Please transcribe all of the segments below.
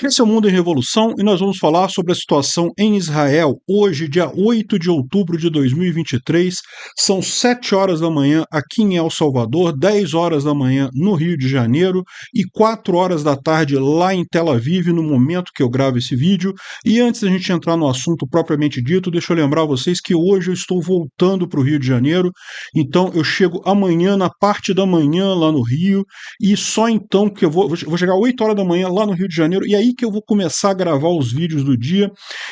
Esse é o Mundo em Revolução e nós vamos falar sobre a situação em Israel. Hoje, dia 8 de outubro de 2023, são 7 horas da manhã aqui em El Salvador, 10 horas da manhã no Rio de Janeiro e 4 horas da tarde lá em Tel Aviv, no momento que eu gravo esse vídeo. E antes da gente entrar no assunto propriamente dito, deixa eu lembrar vocês que hoje eu estou voltando para o Rio de Janeiro, então eu chego amanhã, na parte da manhã lá no Rio, e só então que eu vou chegar 8 horas da manhã lá no Rio de Janeiro, e aí que eu vou começar a gravar os vídeos do dia.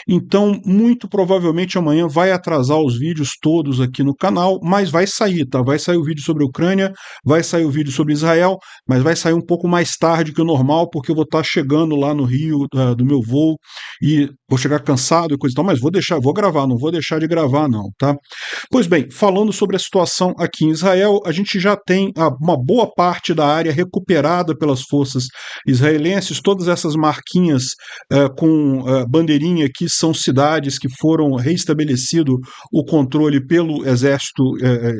Então, muito provavelmente amanhã vai atrasar os vídeos todos aqui no canal, mas vai sair, tá? Vai sair o vídeo sobre a Ucrânia, vai sair o vídeo sobre Israel, mas vai sair um pouco mais tarde que o normal, porque eu vou estar chegando lá no Rio do meu voo e vou chegar cansado e coisa e tal, mas vou gravar, não vou deixar de gravar não, tá? Pois bem, falando sobre a situação aqui em Israel, a gente já tem uma boa parte da área recuperada pelas forças israelenses. Todas essas marquinhas com bandeirinha aqui são cidades que foram reestabelecido o controle pelo exército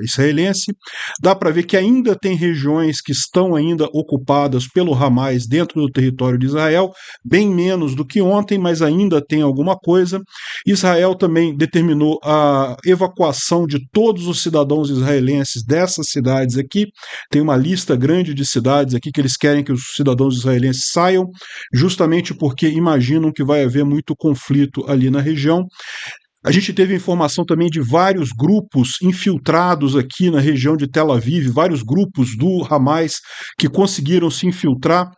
israelense. Dá para ver que ainda tem regiões que estão ainda ocupadas pelo Hamas dentro do território de Israel, bem menos do que ontem, mas ainda tem alguma coisa. Israel também determinou a evacuação de todos os cidadãos israelenses dessas cidades aqui. Tem uma lista grande de cidades aqui que eles querem que os cidadãos israelenses saiam, justamente porque imaginam que vai haver muito conflito ali na região. A gente teve informação também de vários grupos infiltrados aqui na região de Tel Aviv, vários grupos do Hamas que conseguiram se infiltrar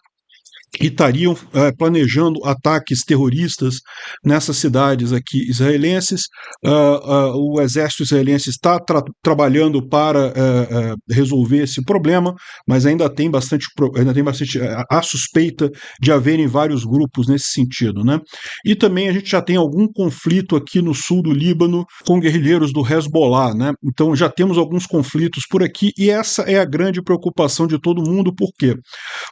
e estariam planejando ataques terroristas nessas cidades aqui israelenses. O exército israelense está trabalhando para resolver esse problema, mas ainda tem bastante a suspeita de haverem vários grupos nesse sentido, né? E também a gente já tem algum conflito aqui no sul do Líbano com guerrilheiros do Hezbollah, né? Então já temos alguns conflitos por aqui e essa é a grande preocupação de todo mundo. Por quê?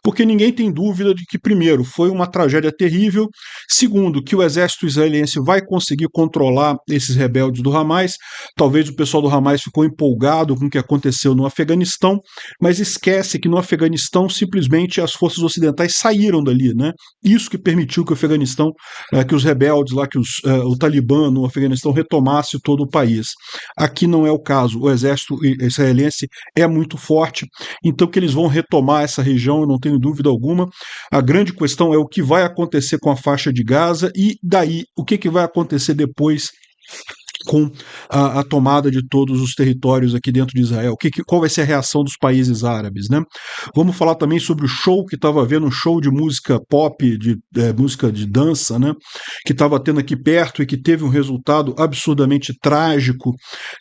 Porque ninguém tem dúvida de que, primeiro, foi uma tragédia terrível, segundo, que o exército israelense vai conseguir controlar esses rebeldes do Hamas. Talvez o pessoal do Hamas ficou empolgado com o que aconteceu no Afeganistão, mas esquece que no Afeganistão simplesmente as forças ocidentais saíram dali, né? Isso que permitiu que o Afeganistão, que os rebeldes lá, o Talibã no Afeganistão retomasse todo o país. Aqui não é o caso, o exército israelense é muito forte, então que eles vão retomar essa região, eu não tenho dúvida alguma. A grande questão é o que vai acontecer com a faixa de Gaza e daí o que vai acontecer depois com a tomada de todos os territórios aqui dentro de Israel. Qual vai ser a reação dos países árabes, né? Vamos falar também sobre o show que estava vendo, um show de música pop, de música de dança, né? Que estava tendo aqui perto e que teve um resultado absurdamente trágico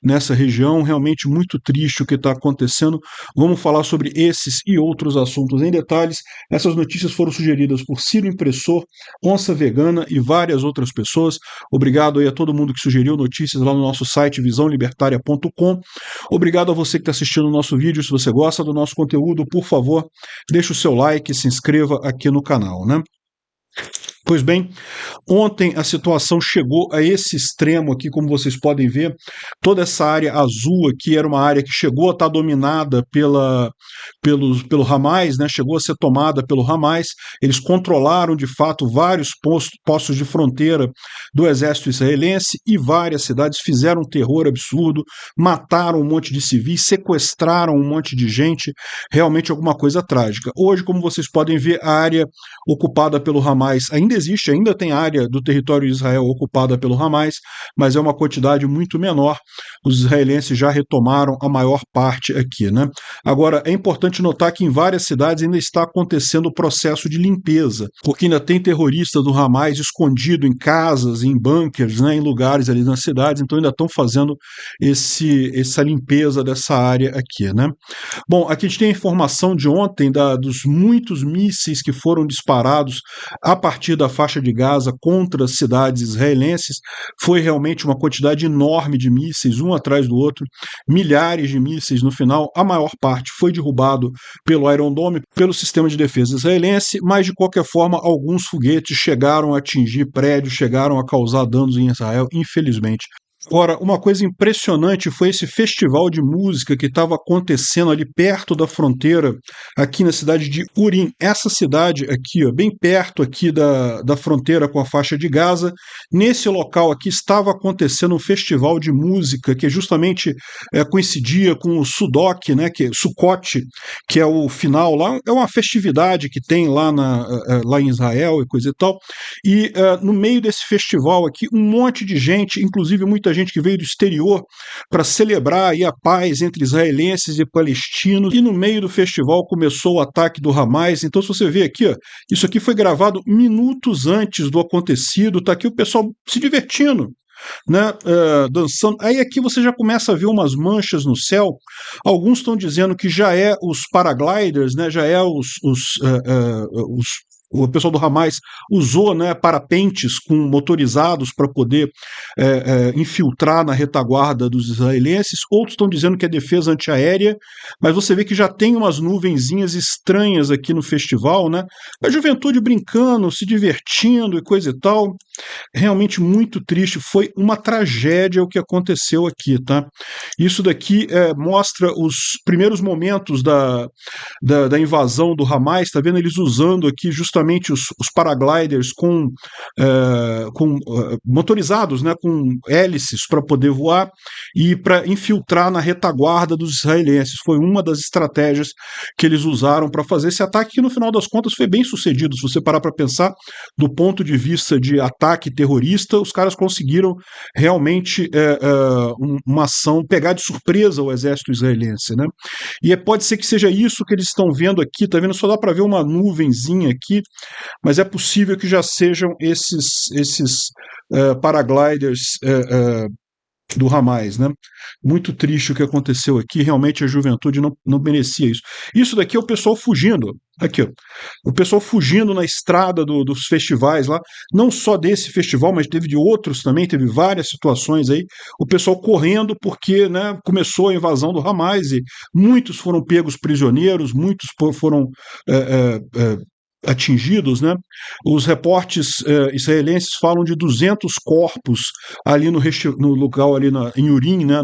nessa região, realmente muito triste o que está acontecendo. Vamos falar sobre esses e outros assuntos em detalhes. Essas notícias foram sugeridas por Ciro Impressor, Onça Vegana e várias outras pessoas. Obrigado aí a todo mundo que sugeriu notícias lá no nosso site visãolibertaria.com. Obrigado a você que está assistindo o nosso vídeo. Se você gosta do nosso conteúdo, por favor, deixe o seu like, se inscreva aqui no canal, né? Pois bem, ontem a situação chegou a esse extremo aqui, como vocês podem ver. Toda essa área azul aqui era uma área que chegou a estar dominada pelo Hamas, né? Chegou a ser tomada pelo Hamas. Eles controlaram, de fato, vários postos de fronteira do exército israelense e várias cidades, fizeram um terror absurdo, mataram um monte de civis, sequestraram um monte de gente, realmente alguma coisa trágica. Hoje, como vocês podem ver, a área ocupada pelo Hamas ainda existe, ainda tem área do território de Israel ocupada pelo Hamas, mas é uma quantidade muito menor. Os israelenses já retomaram a maior parte aqui, né? Agora, é importante notar que em várias cidades ainda está acontecendo o processo de limpeza, porque ainda tem terrorista do Hamas escondido em casas, em bunkers, né, em lugares ali nas cidades, então ainda estão fazendo essa limpeza dessa área aqui, né? Bom, aqui a gente tem a informação de ontem dos muitos mísseis que foram disparados a partir da faixa de Gaza contra as cidades israelenses. Foi realmente uma quantidade enorme de mísseis, um atrás do outro, milhares de mísseis no final. A maior parte foi derrubado pelo Iron Dome, pelo sistema de defesa israelense, mas de qualquer forma alguns foguetes chegaram a atingir prédios, chegaram a causar danos em Israel, infelizmente. Agora, uma coisa impressionante foi esse festival de música que estava acontecendo ali perto da fronteira, aqui na cidade de Urim. Essa cidade aqui, ó, bem perto aqui da fronteira com a faixa de Gaza. Nesse local aqui estava acontecendo um festival de música que justamente coincidia com o Sudok, né, Sukkot, que é o final lá. É uma festividade que tem lá, lá em Israel e coisa e tal. E no meio desse festival aqui, um monte de gente, inclusive muita gente que veio do exterior para celebrar aí a paz entre israelenses e palestinos. E no meio do festival começou o ataque do Hamas. Então, se você vê aqui, ó, isso aqui foi gravado minutos antes do acontecido. Tá aqui o pessoal se divertindo, né, dançando. Aí aqui você já começa a ver umas manchas no céu. Alguns estão dizendo que já é os paragliders, né, já é o pessoal do Hamas usou, né, parapentes motorizados para poder infiltrar na retaguarda dos israelenses. Outros estão dizendo que é defesa antiaérea, mas você vê que já tem umas nuvenzinhas estranhas aqui no festival, né? A juventude brincando, se divertindo e coisa e tal. Realmente muito triste. Foi uma tragédia o que aconteceu aqui, tá? Isso daqui mostra os primeiros momentos da invasão do Hamas. Tá vendo eles usando aqui justamente os paragliders motorizados, né, com hélices para poder voar e para infiltrar na retaguarda dos israelenses. Foi uma das estratégias que eles usaram para fazer esse ataque, que no final das contas foi bem sucedido. Se você parar para pensar do ponto de vista de ataque terrorista, os caras conseguiram realmente uma ação, pegar de surpresa o exército israelense, né? E pode ser que seja isso que eles estão vendo aqui, tá vendo? Só dá para ver uma nuvenzinha aqui, mas é possível que já sejam esses paragliders do Hamas, né? Muito triste o que aconteceu aqui, realmente a juventude não merecia isso. Isso daqui é o pessoal fugindo, aqui, ó, o pessoal fugindo na estrada dos festivais lá, não só desse festival, mas teve de outros também, teve várias situações aí, o pessoal correndo porque, né, começou a invasão do Hamas e muitos foram pegos prisioneiros, muitos foram atingidos, né? Os reportes israelenses falam de 200 corpos ali no lugar ali em Urim, né?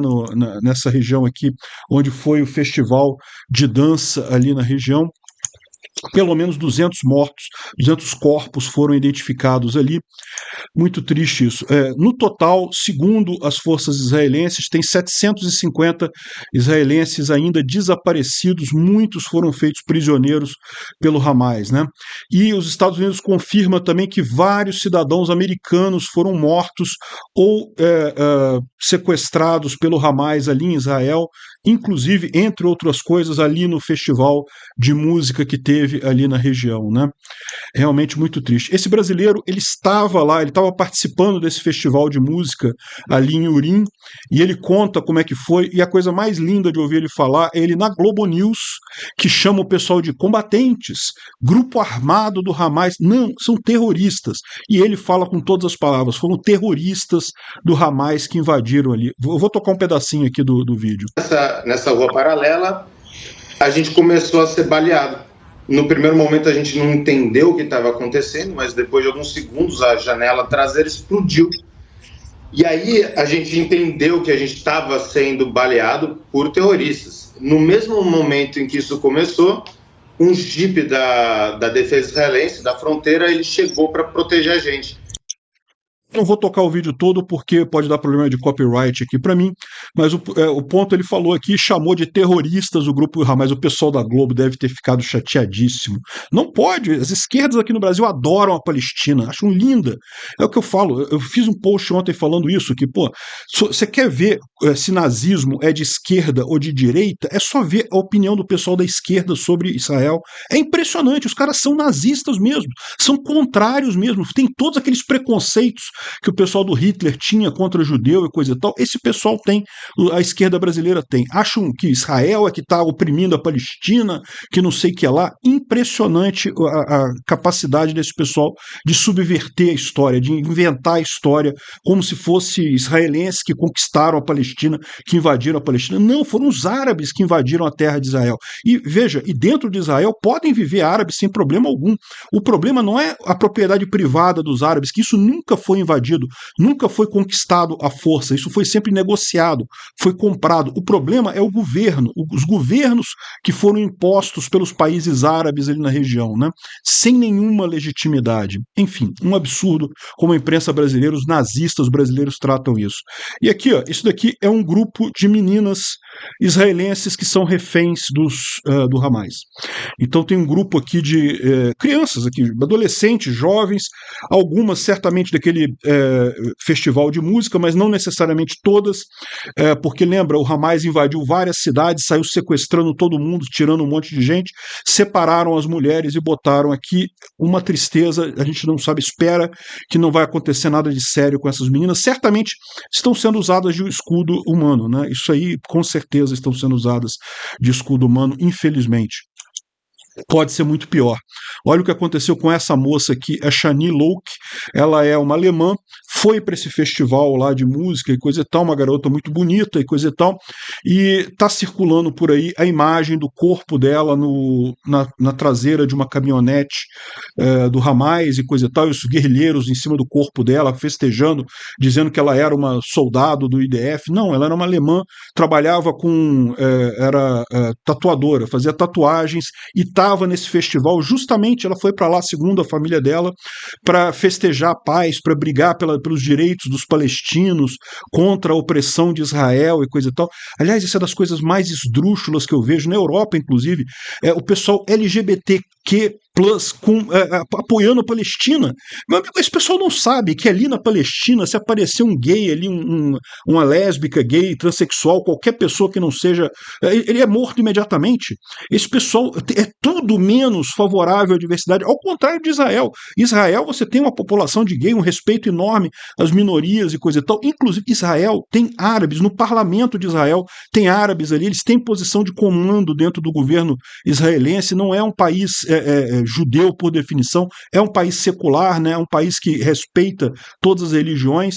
Nessa região aqui onde foi o festival de dança ali na região. Pelo menos 200 mortos, 200 corpos foram identificados ali. Muito triste isso. No total, segundo as forças israelenses, tem 750 israelenses ainda desaparecidos, muitos foram feitos prisioneiros pelo Hamas, né? E os Estados Unidos confirma também que vários cidadãos americanos foram mortos ou sequestrados pelo Hamas ali em Israel, inclusive, entre outras coisas, ali no festival de música que teve ali na região, né? Realmente muito triste. Esse brasileiro, ele estava lá, ele estava participando desse festival de música ali em Urim, e ele conta como é que foi, e a coisa mais linda de ouvir ele falar é ele na Globo News, que chama o pessoal de combatentes, grupo armado do Hamas. Não, são terroristas. E ele fala com todas as palavras, foram terroristas do Hamas que invadiram ali. Eu vou tocar um pedacinho aqui do vídeo. Nessa rua paralela, a gente começou a ser baleado. No primeiro momento a gente não entendeu o que estava acontecendo, mas depois de alguns segundos a janela traseira explodiu. E aí a gente entendeu que a gente estava sendo baleado por terroristas. No mesmo momento em que isso começou, um jipe da defesa israelense, da fronteira, ele chegou para proteger a gente. Não vou tocar o vídeo todo porque pode dar problema de copyright aqui para mim, mas o ponto ele falou aqui, chamou de terroristas o grupo Hamas. O pessoal da Globo deve ter ficado chateadíssimo. Não pode, as esquerdas aqui no Brasil adoram a Palestina, acham linda. É o que eu falo, eu fiz um post ontem falando isso, que, pô, você quer ver se nazismo é de esquerda ou de direita, é só ver a opinião do pessoal da esquerda sobre Israel. É impressionante, os caras são nazistas mesmo, são contrários mesmo, tem todos aqueles preconceitos que o pessoal do Hitler tinha contra judeu e coisa e tal. Esse pessoal tem, a esquerda brasileira tem. Acham que Israel é que está oprimindo a Palestina, que não sei o que é lá. Impressionante a capacidade desse pessoal de subverter a história, de inventar a história como se fosse israelenses que conquistaram a Palestina, que invadiram a Palestina. Não, foram os árabes que invadiram a terra de Israel. E veja, e dentro de Israel podem viver árabes sem problema algum. O problema não é a propriedade privada dos árabes, que isso nunca foi invadido, nunca foi conquistado à força, isso foi sempre negociado, foi comprado. O problema é o governo, os governos que foram impostos pelos países árabes ali na região, né? Sem nenhuma legitimidade. Enfim, um absurdo como a imprensa brasileira, os nazistas brasileiros tratam isso. E aqui, ó, isso daqui é um grupo de meninas israelenses que são reféns do Hamas. Então tem um grupo aqui de crianças, aqui, adolescentes, jovens, algumas certamente daquele festival de música, mas não necessariamente todas, porque lembra, o Hamas invadiu várias cidades, saiu sequestrando todo mundo, tirando um monte de gente, separaram as mulheres e botaram aqui uma tristeza, a gente não sabe, espera que não vai acontecer nada de sério com essas meninas, certamente estão sendo usadas de escudo humano, né? Isso aí com certeza estão sendo usadas de escudo humano, infelizmente. Pode ser muito pior. Olha o que aconteceu com essa moça aqui, a Shani Louk. Ela é uma alemã, foi para esse festival lá de música e coisa e tal, uma garota muito bonita e coisa e tal, e tá circulando por aí a imagem do corpo dela na traseira de uma caminhonete do Hamas e coisa e tal, e os guerrilheiros em cima do corpo dela, festejando, dizendo que ela era uma soldado do IDF. Não, ela era uma alemã, trabalhava era tatuadora, fazia tatuagens e estava nesse festival, justamente ela foi para lá, segundo a família dela, para festejar a paz, para brigar pelos direitos dos palestinos, contra a opressão de Israel e coisa e tal. Aliás, isso é das coisas mais esdrúxulas que eu vejo, na Europa, inclusive, o pessoal LGBTQ+, apoiando a Palestina. Meu amigo, esse pessoal não sabe que ali na Palestina, se aparecer um gay ali, uma lésbica, gay, transexual, qualquer pessoa que não seja, ele é morto imediatamente. Esse pessoal é tudo menos favorável à diversidade, ao contrário de Israel. Israel, você tem uma população de gay, um respeito enorme às minorias e coisa e tal. Inclusive, Israel tem árabes, no parlamento de Israel tem árabes ali, eles têm posição de comando dentro do governo israelense, não é um país judeu por definição, é um país secular, né? É um país que respeita todas as religiões.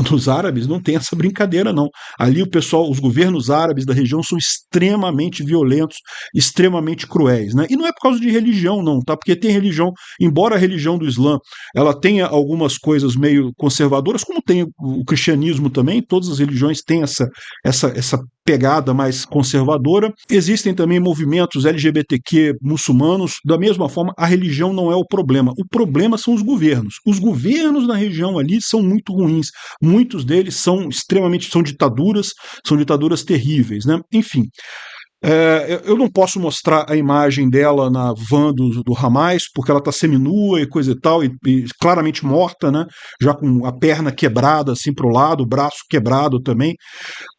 Dos árabes não tem essa brincadeira, não. Ali o pessoal, os governos árabes da região são extremamente violentos, extremamente cruéis, né? E não é por causa de religião, não, tá? Porque tem religião, embora a religião do Islã ela tenha algumas coisas meio conservadoras, como tem o cristianismo também, todas as religiões têm essa pegada mais conservadora. Existem também movimentos LGBTQ muçulmanos, da mesma forma, a religião não é o problema. O problema são os governos. Os governos na região ali são muito ruins. Muitos deles são ditaduras terríveis, né? Enfim. Eu não posso mostrar a imagem dela na van do Hamas, porque ela está seminua e coisa e tal, e claramente morta, né? Já com a perna quebrada assim para o lado, o braço quebrado também.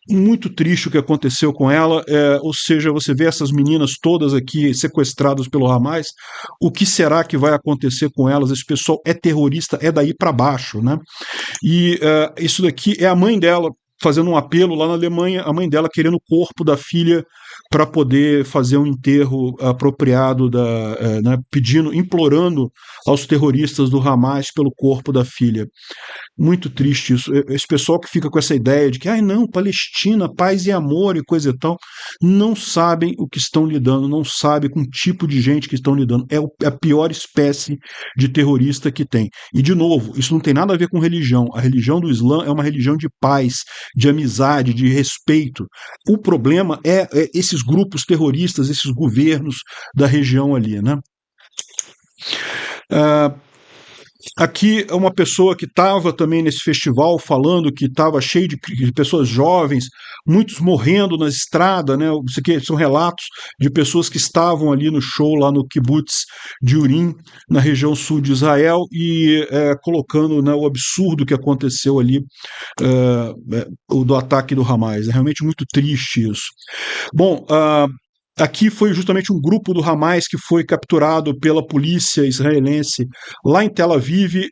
Muito triste o que aconteceu com ela, ou seja, você vê essas meninas todas aqui sequestradas pelo Hamas, o que será que vai acontecer com elas? Esse pessoal é terrorista, é daí para baixo, né? E isso daqui é a mãe dela fazendo um apelo lá na Alemanha, a mãe dela querendo o corpo da filha para poder fazer um enterro apropriado, né, implorando aos terroristas do Hamas pelo corpo da filha. Muito triste isso. Esse pessoal que fica com essa ideia de que, não, Palestina, paz e amor e coisa e tal, não sabem o que estão lidando, não sabem com o tipo de gente que estão lidando. É a pior espécie de terrorista que tem. E, de novo, isso não tem nada a ver com religião. A religião do Islã é uma religião de paz, de amizade, de respeito. O problema é esses grupos terroristas, esses governos da região ali, né? Aqui é uma pessoa que estava também nesse festival falando que estava cheio de pessoas jovens, muitos morrendo na estrada, né? Isso aqui são relatos de pessoas que estavam ali no show lá no kibbutz de Urim, na região sul de Israel, e colocando, né, o absurdo que aconteceu ali do ataque do Hamas. É realmente muito triste isso. Bom, aqui foi justamente um grupo do Hamas que foi capturado pela polícia israelense lá em Tel Aviv.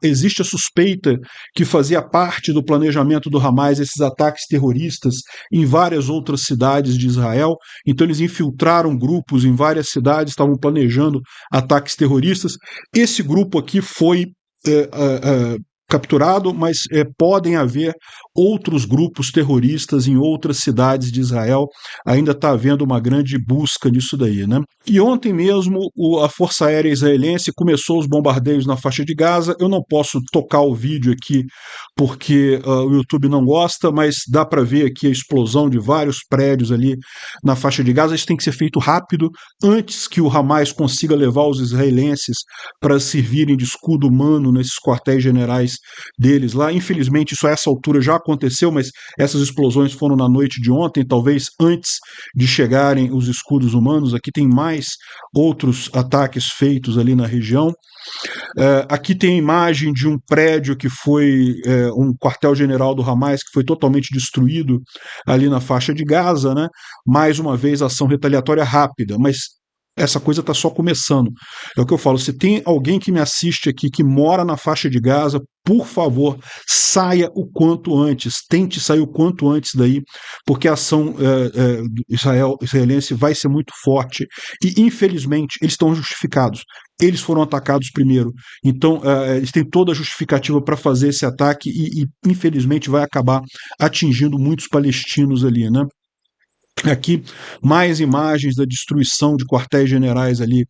Existe a suspeita que fazia parte do planejamento do Hamas esses ataques terroristas em várias outras cidades de Israel. Então eles infiltraram grupos em várias cidades, estavam planejando ataques terroristas. Esse grupo aqui foi capturado, mas podem haver outros grupos terroristas em outras cidades de Israel. Ainda está havendo uma grande busca nisso daí, né? E ontem mesmo a Força Aérea Israelense começou os bombardeios na faixa de Gaza. Eu não posso tocar o vídeo aqui porque o YouTube não gosta, mas dá para ver aqui a explosão de vários prédios ali na faixa de Gaza. Isso tem que ser feito rápido, antes que o Hamas consiga levar os israelenses para servirem de escudo humano nesses quartéis generais deles lá. Infelizmente, isso a essa altura já aconteceu, mas essas explosões foram na noite de ontem, talvez antes de chegarem os escudos humanos. Aqui tem mais outros ataques feitos ali na região. Aqui tem a imagem de um prédio que foi um quartel-general do Hamas que foi totalmente destruído ali na faixa de Gaza, né? Mais uma vez, ação retaliatória rápida, mas essa coisa está só começando. É o que eu falo, se tem alguém que me assiste aqui que mora na faixa de Gaza, por favor, saia o quanto antes, tente sair o quanto antes daí, porque a ação israelense vai ser muito forte e, infelizmente, eles estão justificados. Eles foram atacados primeiro, então eles têm toda a justificativa para fazer esse ataque e, infelizmente, vai acabar atingindo muitos palestinos ali, né? Aqui, mais imagens da destruição de quartéis generais ali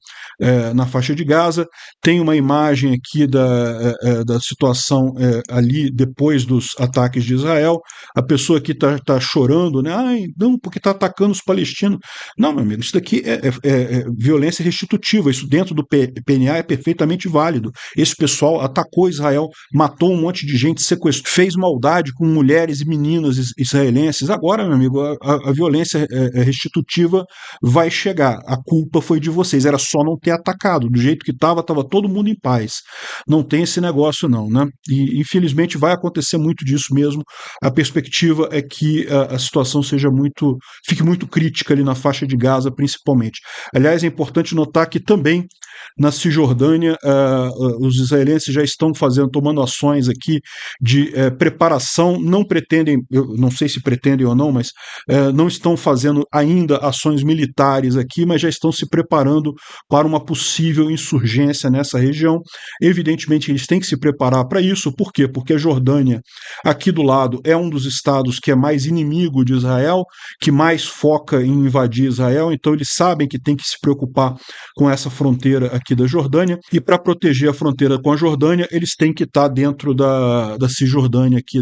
na faixa de Gaza. Tem uma imagem aqui da situação ali depois dos ataques de Israel. A pessoa aqui está chorando, né? Ai, não, porque está atacando os palestinos. Não, meu amigo, isso daqui é violência restitutiva. Isso dentro do PNA é perfeitamente válido. Esse pessoal atacou Israel, matou um monte de gente, sequestrou, fez maldade com mulheres e meninas israelenses. Agora, meu amigo, a violência restitutiva vai chegar. A culpa foi de vocês, era só não ter atacado. Do jeito que estava todo mundo em paz. Não tem esse negócio não, né? E infelizmente vai acontecer muito disso mesmo. A perspectiva é que a situação fique muito crítica ali na faixa de Gaza, principalmente. Aliás, é importante notar que também na Cisjordânia os israelenses já estão tomando ações aqui de preparação. Não pretendem, eu não sei se pretendem ou não, mas não estão fazendo ainda ações militares aqui, mas já estão se preparando para uma possível insurgência nessa região. Evidentemente, eles têm que se preparar para isso. Por quê? Porque a Jordânia, aqui do lado, é um dos estados que é mais inimigo de Israel, que mais foca em invadir Israel, então eles sabem que tem que se preocupar com essa fronteira aqui da Jordânia, e para proteger a fronteira com a Jordânia, eles têm que estar dentro da Cisjordânia aqui,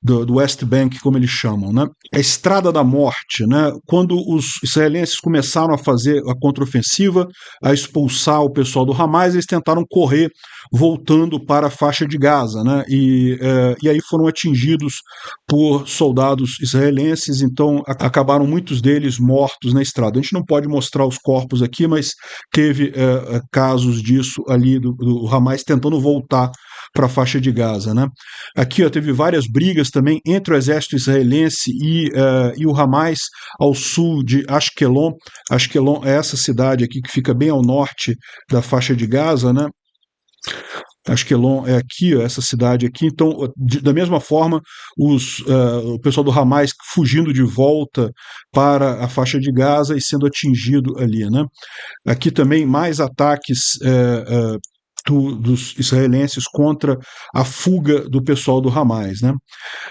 do West Bank, como eles chamam, né? A Estrada da Morte, né? Quando os israelenses começaram a fazer a contraofensiva, a expulsar o pessoal do Hamas, eles tentaram correr voltando para a faixa de Gaza, né? E aí foram atingidos por soldados israelenses, então acabaram muitos deles mortos na estrada. A gente não pode mostrar os corpos aqui, mas teve casos disso ali do Hamas tentando voltar para a faixa de Gaza, né? Aqui teve várias brigas também entre o exército israelense e o Hamas ao sul de Ashkelon. Ashkelon é essa cidade aqui que fica bem ao norte da faixa de Gaza, né? Ashkelon é aqui, essa cidade aqui. Então, da mesma forma, o pessoal do Hamas fugindo de volta para a faixa de Gaza e sendo atingido ali, né? Aqui também mais ataques dos israelenses contra a fuga do pessoal do Hamas, né?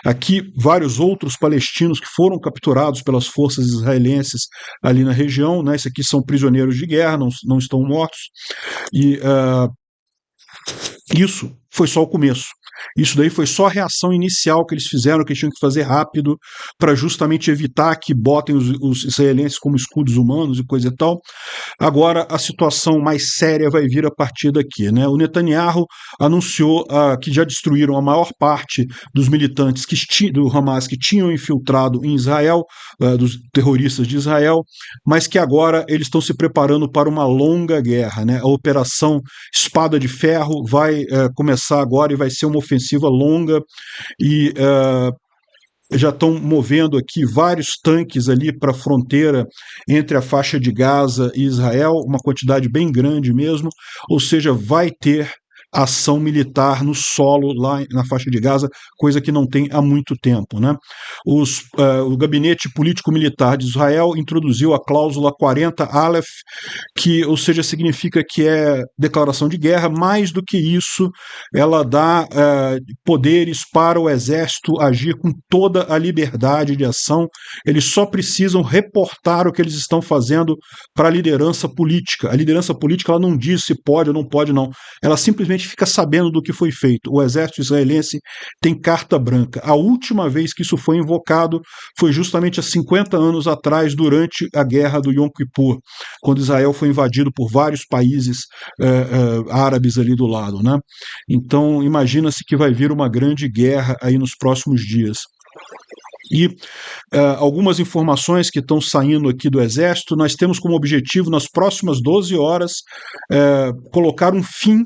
Aqui, vários outros palestinos que foram capturados pelas forças israelenses ali na região, né? Esses aqui são prisioneiros de guerra, não estão mortos, e isso foi só o começo. Isso daí foi só a reação inicial que eles fizeram, que eles tinham que fazer rápido para justamente evitar que botem os israelenses como escudos humanos e coisa e tal. Agora a situação mais séria vai vir a partir daqui, né? O Netanyahu anunciou que já destruíram a maior parte dos militantes do Hamas que tinham infiltrado em Israel, dos terroristas de Israel, mas que agora eles estão se preparando para uma longa guerra, né? A operação Espada de Ferro vai começar agora e vai ser uma ofensiva longa e já estão movendo aqui vários tanques ali para a fronteira entre a faixa de Gaza e Israel, uma quantidade bem grande mesmo, ou seja, vai ter ação militar no solo lá na faixa de Gaza, coisa que não tem há muito tempo, né? O gabinete político-militar de Israel introduziu a cláusula 40 Aleph, que, ou seja, significa que é declaração de guerra. Mais do que isso, ela dá poderes para o exército agir com toda a liberdade de ação. Eles só precisam reportar o que eles estão fazendo para a liderança política. A liderança política, ela não diz se pode ou não pode, não. Ela simplesmente fica sabendo do que foi feito. O exército israelense tem carta branca. A última vez que isso foi invocado foi justamente há 50 anos atrás, durante a guerra do Yom Kippur, quando Israel foi invadido por vários países árabes ali do lado, né? Então, imagina-se que vai vir uma grande guerra aí nos próximos dias. E algumas informações que estão saindo aqui do Exército, nós temos como objetivo, nas próximas 12 horas, colocar um fim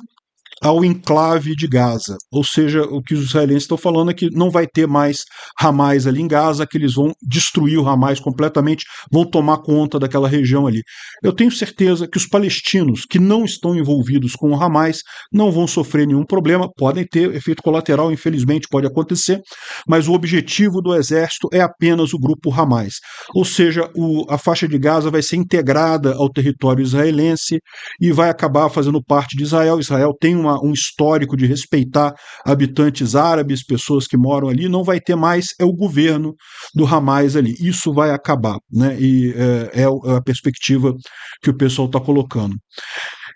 ao enclave de Gaza. Ou seja, o que os israelenses estão falando é que não vai ter mais Hamas ali em Gaza, que eles vão destruir o Hamas completamente, vão tomar conta daquela região ali. Eu tenho certeza que os palestinos que não estão envolvidos com o Hamas não vão sofrer nenhum problema, podem ter efeito colateral, infelizmente pode acontecer, mas o objetivo do exército é apenas o grupo Hamas. Ou seja, a faixa de Gaza vai ser integrada ao território israelense e vai acabar fazendo parte de Israel. Israel tem um histórico de respeitar habitantes árabes, pessoas que moram ali, não vai ter mais o governo do Hamas ali. Isso vai acabar, né? E é a perspectiva que o pessoal está colocando.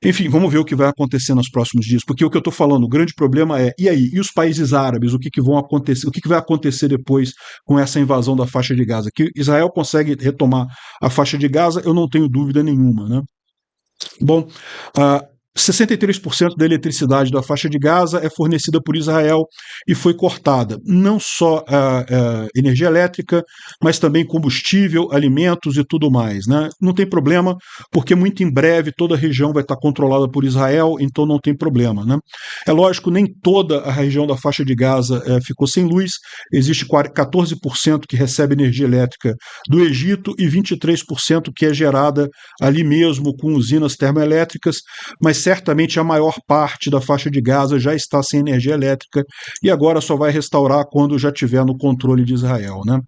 Enfim, vamos ver o que vai acontecer nos próximos dias, porque o que eu estou falando, o grande problema é, e aí, e os países árabes, o que vão acontecer, o que vai acontecer depois com essa invasão da faixa de Gaza? Que Israel consegue retomar a faixa de Gaza, eu não tenho dúvida nenhuma, né? Bom, 63% da eletricidade da faixa de Gaza é fornecida por Israel e foi cortada. Não só energia elétrica, mas também combustível, alimentos e tudo mais, né? Não tem problema, porque muito em breve toda a região vai estar controlada por Israel, então não tem problema, né? É lógico, nem toda a região da faixa de Gaza ficou sem luz. Existe 14% que recebe energia elétrica do Egito e 23% que é gerada ali mesmo com usinas termoelétricas, mas certamente a maior parte da faixa de Gaza já está sem energia elétrica e agora só vai restaurar quando já tiver no controle de Israel, né?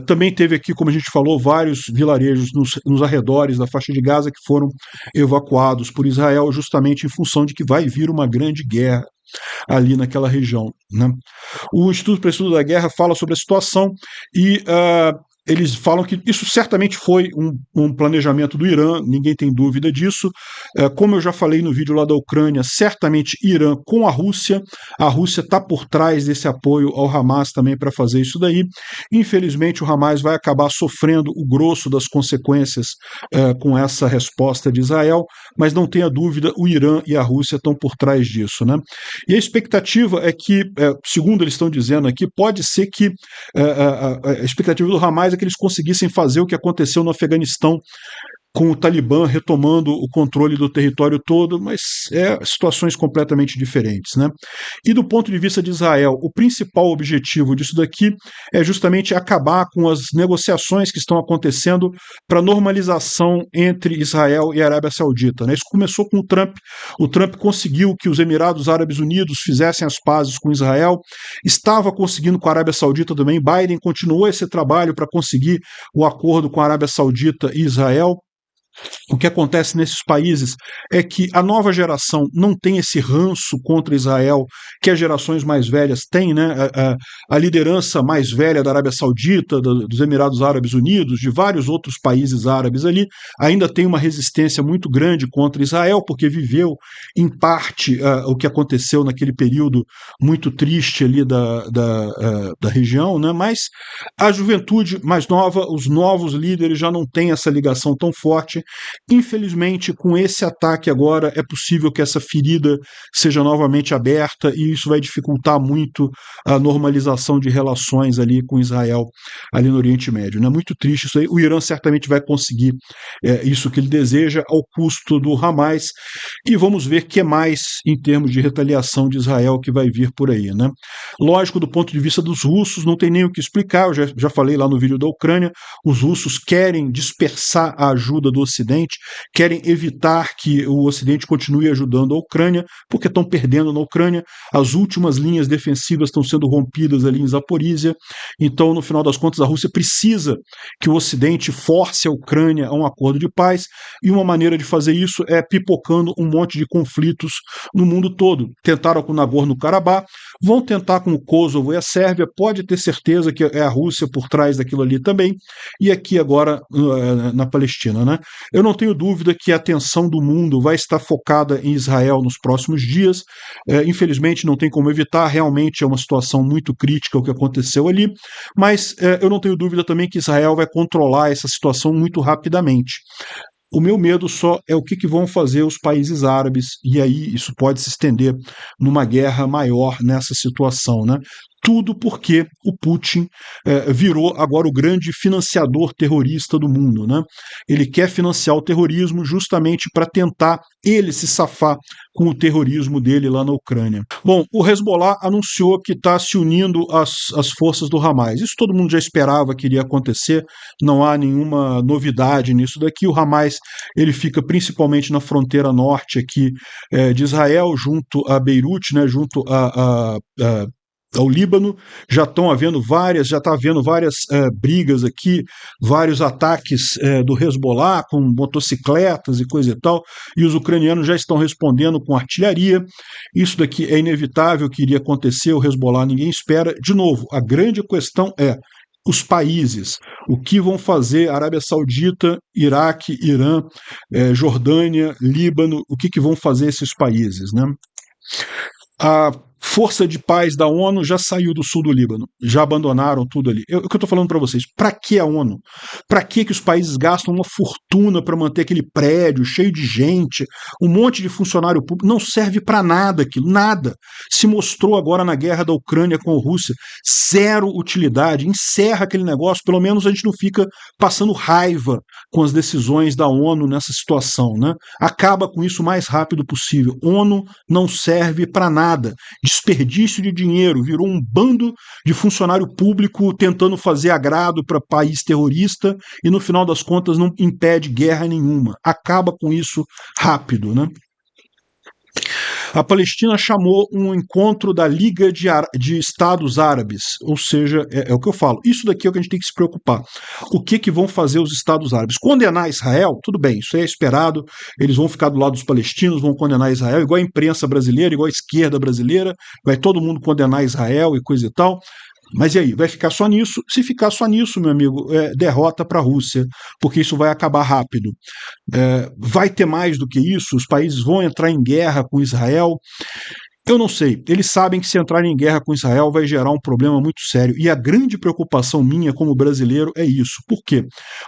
Também teve aqui, como a gente falou, vários vilarejos nos arredores da faixa de Gaza que foram evacuados por Israel justamente em função de que vai vir uma grande guerra ali naquela região, né? O Instituto para o Estudo da Guerra fala sobre a situação e eles falam que isso certamente foi um planejamento do Irã, ninguém tem dúvida disso. Como eu já falei no vídeo lá da Ucrânia, certamente Irã com a Rússia está por trás desse apoio ao Hamas também para fazer isso daí. Infelizmente o Hamas vai acabar sofrendo o grosso das consequências com essa resposta de Israel, mas não tenha dúvida, o Irã e a Rússia estão por trás disso, né? E a expectativa é que, segundo eles estão dizendo aqui, pode ser que a expectativa do Hamas é que eles conseguissem fazer o que aconteceu no Afeganistão com o Talibã retomando o controle do território todo, mas situações completamente diferentes, né? E do ponto de vista de Israel, o principal objetivo disso daqui é justamente acabar com as negociações que estão acontecendo para normalização entre Israel e a Arábia Saudita, né? Isso começou com o Trump. O Trump conseguiu que os Emirados Árabes Unidos fizessem as pazes com Israel, estava conseguindo com a Arábia Saudita também. Biden continuou esse trabalho para conseguir o acordo com a Arábia Saudita e Israel. O que acontece nesses países é que a nova geração não tem esse ranço contra Israel que as gerações mais velhas têm, né? A liderança mais velha da Arábia Saudita, dos Emirados Árabes Unidos, de vários outros países árabes ali, ainda tem uma resistência muito grande contra Israel, porque viveu, em parte, o que aconteceu naquele período muito triste ali da região, né? Mas a juventude mais nova, os novos líderes já não têm essa ligação tão forte. Infelizmente, com esse ataque agora, é possível que essa ferida seja novamente aberta e isso vai dificultar muito a normalização de relações ali com Israel, ali no Oriente Médio. É muito triste isso aí. O Irã certamente vai conseguir isso que ele deseja ao custo do Hamas e vamos ver o que mais em termos de retaliação de Israel que vai vir por aí, né? Lógico, do ponto de vista dos russos, não tem nem o que explicar, eu já falei lá no vídeo da Ucrânia, os russos querem dispersar a ajuda do Ocidente, Ocidente, querem evitar que o Ocidente continue ajudando a Ucrânia, porque estão perdendo na Ucrânia, as últimas linhas defensivas estão sendo rompidas ali em Zaporízia, então, no final das contas, a Rússia precisa que o Ocidente force a Ucrânia a um acordo de paz, e uma maneira de fazer isso é pipocando um monte de conflitos no mundo todo. Tentaram com Nagorno-Karabakh, vão tentar com o Kosovo e a Sérvia, pode ter certeza que é a Rússia por trás daquilo ali também, e aqui agora na Palestina, né? Eu não tenho dúvida que a atenção do mundo vai estar focada em Israel nos próximos dias, infelizmente não tem como evitar, realmente é uma situação muito crítica o que aconteceu ali, mas eu não tenho dúvida também que Israel vai controlar essa situação muito rapidamente. O meu medo só é o que vão fazer os países árabes, e aí isso pode se estender numa guerra maior nessa situação, né? Tudo porque o Putin virou agora o grande financiador terrorista do mundo, né? Ele quer financiar o terrorismo justamente para tentar ele se safar com o terrorismo dele lá na Ucrânia. Bom, o Hezbollah anunciou que está se unindo às forças do Hamas. Isso todo mundo já esperava que iria acontecer, não há nenhuma novidade nisso daqui. O Hamas ele fica principalmente na fronteira norte aqui de Israel, junto a Beirute, né, junto ao Líbano. Já está havendo várias brigas aqui, vários ataques do Hezbollah com motocicletas e coisa e tal, e os ucranianos já estão respondendo com artilharia. Isso daqui é inevitável que iria acontecer, o Hezbollah ninguém espera. De novo, a grande questão é os países, o que vão fazer Arábia Saudita, Iraque, Irã, Jordânia, Líbano, o que vão fazer esses países, né? A Força de Paz da ONU já saiu do sul do Líbano, já abandonaram tudo ali. O que eu estou falando para vocês, para que a ONU? Para que os países gastam uma fortuna para manter aquele prédio cheio de gente, um monte de funcionário público? Não serve para nada aquilo, nada. Se mostrou agora na guerra da Ucrânia com a Rússia, zero utilidade, encerra aquele negócio, pelo menos a gente não fica passando raiva com as decisões da ONU nessa situação, né? Acaba com isso o mais rápido possível. ONU não serve para nada. Desperdício de dinheiro, virou um bando de funcionário público tentando fazer agrado para país terrorista e no final das contas não impede guerra nenhuma. Acaba com isso rápido, né? A Palestina chamou um encontro da Liga de Estados Árabes, ou seja, é o que eu falo, isso daqui é o que a gente tem que se preocupar. O que vão fazer os Estados Árabes? Condenar Israel? Tudo bem, isso é esperado, eles vão ficar do lado dos palestinos, vão condenar Israel, igual a imprensa brasileira, igual a esquerda brasileira, vai todo mundo condenar Israel e coisa e tal. Mas e aí, vai ficar só nisso? Se ficar só nisso, meu amigo, derrota para a Rússia, porque isso vai acabar rápido. Vai ter mais do que isso? Os países vão entrar em guerra com Israel? Eu não sei. Eles sabem que se entrarem em guerra com Israel vai gerar um problema muito sério. E a grande preocupação minha como brasileiro é isso. Por quê?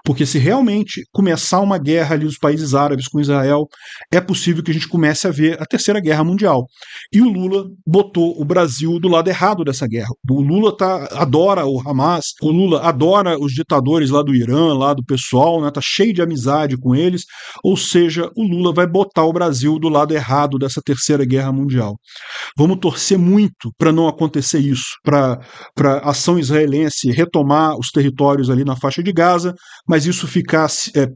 Porque se realmente começar uma guerra ali dos países árabes com Israel, é possível que a gente comece a ver a Terceira Guerra Mundial. E o Lula botou o Brasil do lado errado dessa guerra. O Lula adora o Hamas, o Lula adora os ditadores lá do Irã, lá do pessoal, né? Tá cheio de amizade com eles. Ou seja, o Lula vai botar o Brasil do lado errado dessa Terceira Guerra Mundial. Vamos torcer muito para não acontecer isso, para a ação israelense retomar os territórios ali na faixa de Gaza, mas isso ficar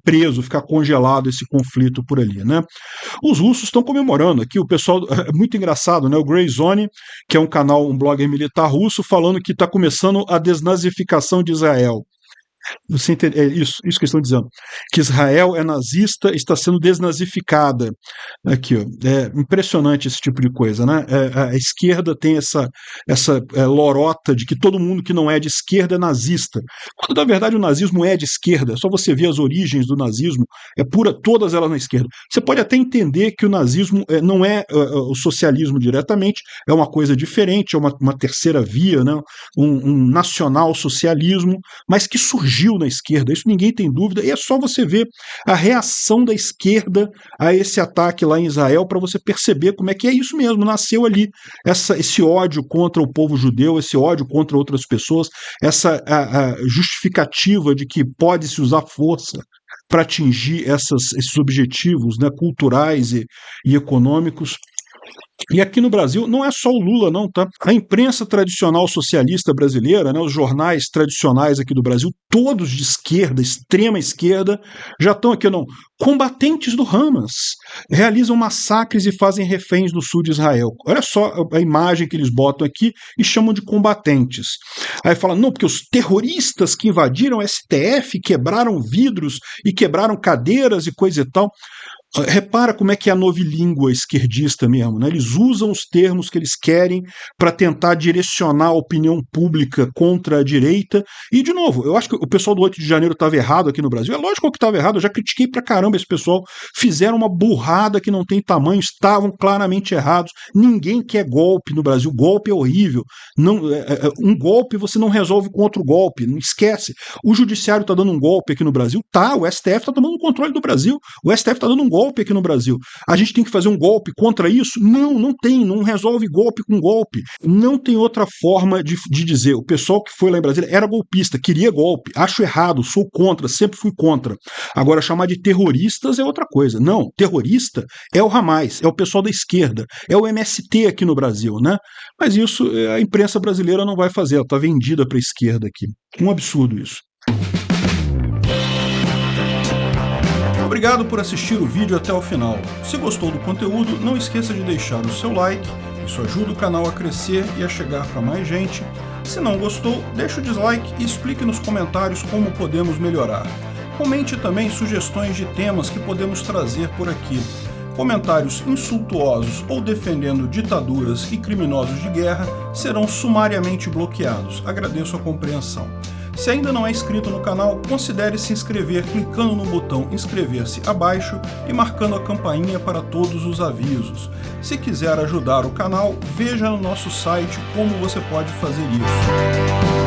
preso, ficar congelado esse conflito por ali, né? Os russos estão comemorando aqui, o pessoal, é muito engraçado, né? O Grey Zone, que é um blogger militar russo, falando que está começando a desnazificação de Israel. Você entende? É isso que eles estão dizendo. Que Israel é nazista, está sendo desnazificada. Aqui, ó. É impressionante esse tipo de coisa, né? A esquerda tem essa lorota de que todo mundo que não é de esquerda é nazista. Quando na verdade o nazismo é de esquerda. É só você ver as origens do nazismo, todas elas na esquerda. Você pode até entender que o nazismo não é o socialismo diretamente, é uma coisa diferente, é uma terceira via, né? um nacional socialismo, mas que surgiu na esquerda, isso ninguém tem dúvida, e é só você ver a reação da esquerda a esse ataque lá em Israel para você perceber como é que é isso mesmo, nasceu ali esse ódio contra o povo judeu, esse ódio contra outras pessoas, essa a justificativa de que pode-se usar força para atingir esses objetivos, né, culturais e econômicos. E aqui no Brasil não é só o Lula, não, tá? A imprensa tradicional socialista brasileira, né, os jornais tradicionais aqui do Brasil, todos de esquerda, extrema esquerda, já estão aqui, não. Combatentes do Hamas realizam massacres e fazem reféns no sul de Israel. Olha só a imagem que eles botam aqui e chamam de combatentes. Aí fala, não, porque os terroristas que invadiram o STF quebraram vidros e quebraram cadeiras e coisa e tal. Repara como é que é a novilíngua esquerdista mesmo, né? Eles usam os termos que eles querem para tentar direcionar a opinião pública contra a direita. E, de novo, eu acho que o pessoal do 8 de janeiro estava errado aqui no Brasil. É lógico que estava errado, eu já critiquei pra caramba esse pessoal. Fizeram uma burrada que não tem tamanho, estavam claramente errados. Ninguém quer golpe no Brasil. Golpe é horrível. Não, um golpe você não resolve com outro golpe, não esquece. O judiciário está dando um golpe aqui no Brasil? Tá, o STF está tomando o controle do Brasil. O STF está dando um golpe aqui no Brasil. A gente tem que fazer um golpe contra isso? Não, não tem, não resolve golpe com golpe. Não tem outra forma de dizer. O pessoal que foi lá em Brasília era golpista, queria golpe. Acho errado, sou contra, sempre fui contra. Agora, chamar de terroristas é outra coisa. Não, terrorista é o Hamas, é o pessoal da esquerda, é o MST aqui no Brasil, né? Mas isso a imprensa brasileira não vai fazer, ela está vendida para a esquerda aqui. Um absurdo isso. Obrigado por assistir o vídeo até o final. Se gostou do conteúdo, não esqueça de deixar o seu like, isso ajuda o canal a crescer e a chegar para mais gente. Se não gostou, deixe o dislike e explique nos comentários como podemos melhorar. Comente também sugestões de temas que podemos trazer por aqui. Comentários insultuosos ou defendendo ditaduras e criminosos de guerra serão sumariamente bloqueados. Agradeço a compreensão. Se ainda não é inscrito no canal, considere se inscrever clicando no botão inscrever-se abaixo e marcando a campainha para todos os avisos. Se quiser ajudar o canal, veja no nosso site como você pode fazer isso.